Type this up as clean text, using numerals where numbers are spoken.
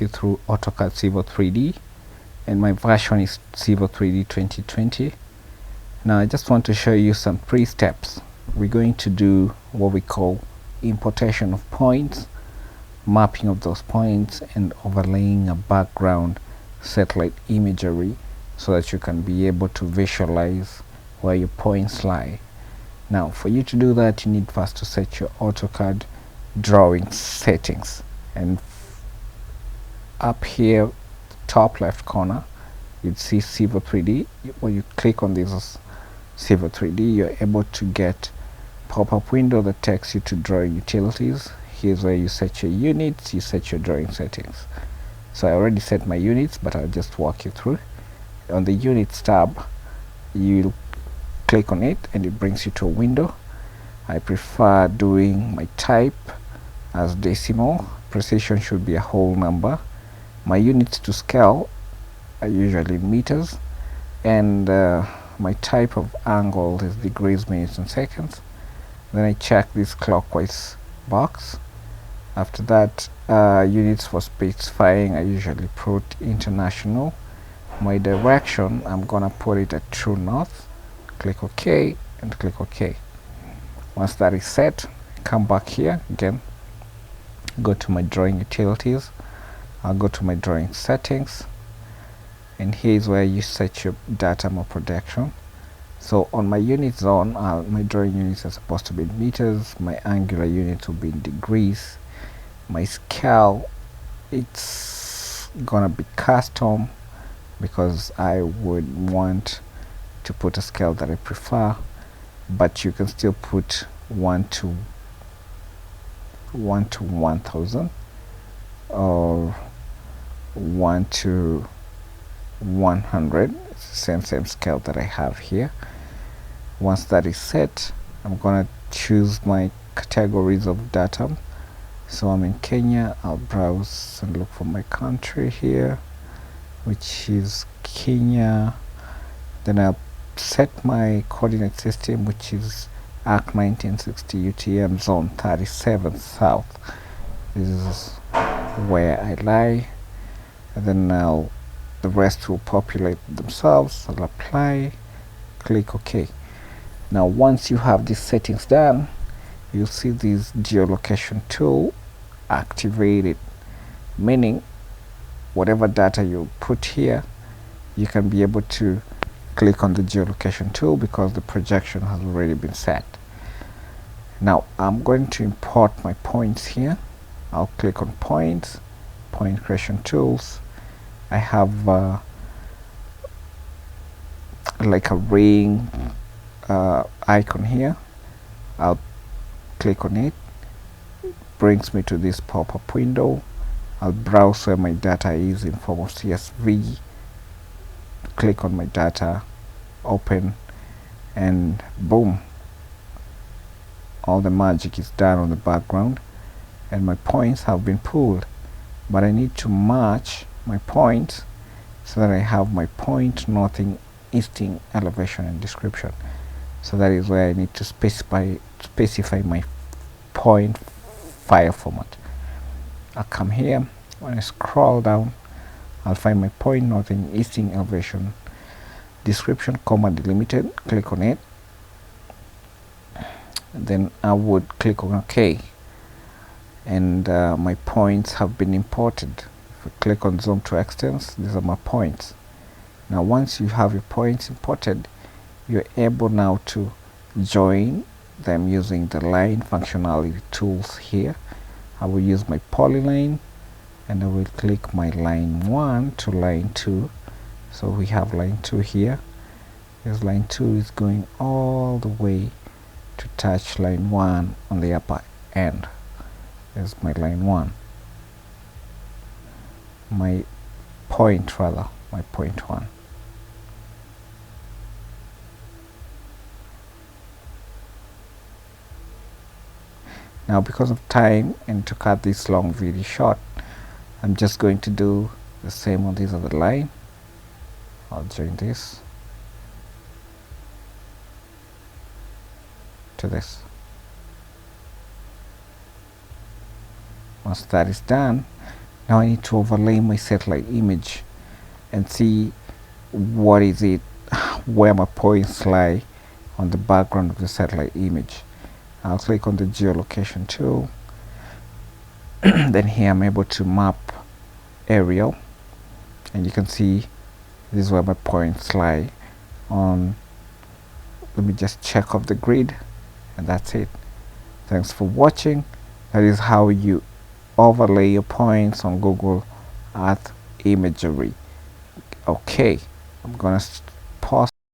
you through Autocad Civil 3D, and my version is Civil 3D 2020. Now I just want to show you some 3 steps. We're going to do what we call importation of points, mapping of those points, and overlaying a background satellite imagery so that you can be able to visualize where your points lie. Now for you to do that, you need first to set your AutoCAD drawing settings, and up here top left corner you'd see Civil 3D. When you click on this Civil 3D, you're able to get pop-up window that takes you to drawing utilities. Here's where you set your units, you set your drawing settings. So I already set my units, but I'll just walk you through. On the units tab, you click on it and it brings you to a window. I prefer doing my type as decimal. Precision should be a whole number. My units to scale are usually meters, and my type of angle is degrees, minutes and seconds. Then I check this clockwise box. After that, units for specifying, I usually put international. My direction, I'm gonna put it at true north. Click OK and click OK. Once that is set, come back here again, go to my drawing utilities. I'll go to my drawing settings, and here's where you set your datum of projection. So on my unit zone, my drawing units are supposed to be in meters, my angular units will be in degrees, my scale, it's gonna be custom because I would want to put a scale that I prefer, but you can still put 1 to 1000 or 1 to 100. It's the same scale that I have here. Once that is set, I'm gonna choose my categories of datum. So I'm in Kenya. I'll browse and look for my country here, which is Kenya. Then I'll set my coordinate system, which is ARC 1960 UTM zone 37 south. This is where I lie, and then now the rest will populate themselves. I'll apply, click OK. Now once you have these settings done, you'll see this geolocation tool activated, meaning whatever data you put here, you can be able to click on the geolocation tool because the projection has already been set. Now I'm going to import my points here. I'll click on points, point creation tools. I have like a ring icon here. I'll click on it. Brings me to this pop-up window. I'll browse where my data is in form of CSV. Click on my data, open, and boom, all the magic is done on the background and my points have been pulled. But I need to match my points so that I have my point, northing, easting, elevation and description. So that is where I need to specify my point file format. I'll come here. When I scroll down, I'll find my point, northing, easting, elevation, description, comma delimited. Click on it. Then I would click on OK, and my points have been imported. If I click on zoom to extents, these are my points. Now once you have your points imported, you're able now to join them using the line functionality tools here. I will use my polyline and I will click my line 1 to line 2. So we have line 2 here. This line 2 is going all the way to touch line 1 on the upper end. There's my line 1. My point 1. Now because of time and to cut this long video short, I'm just going to do the same on this other line. I'll join this to this. Once that is done, Now I need to overlay my satellite image and see what is it, where my points lie on the background of the satellite image. I'll click on the geolocation tool. Then here I'm able to map aerial, and you can see this is where my points lie on. Let me just check off the grid, and that's it. Thanks for watching. That is how you overlay your points on Google Earth imagery. Okay, I'm gonna pause.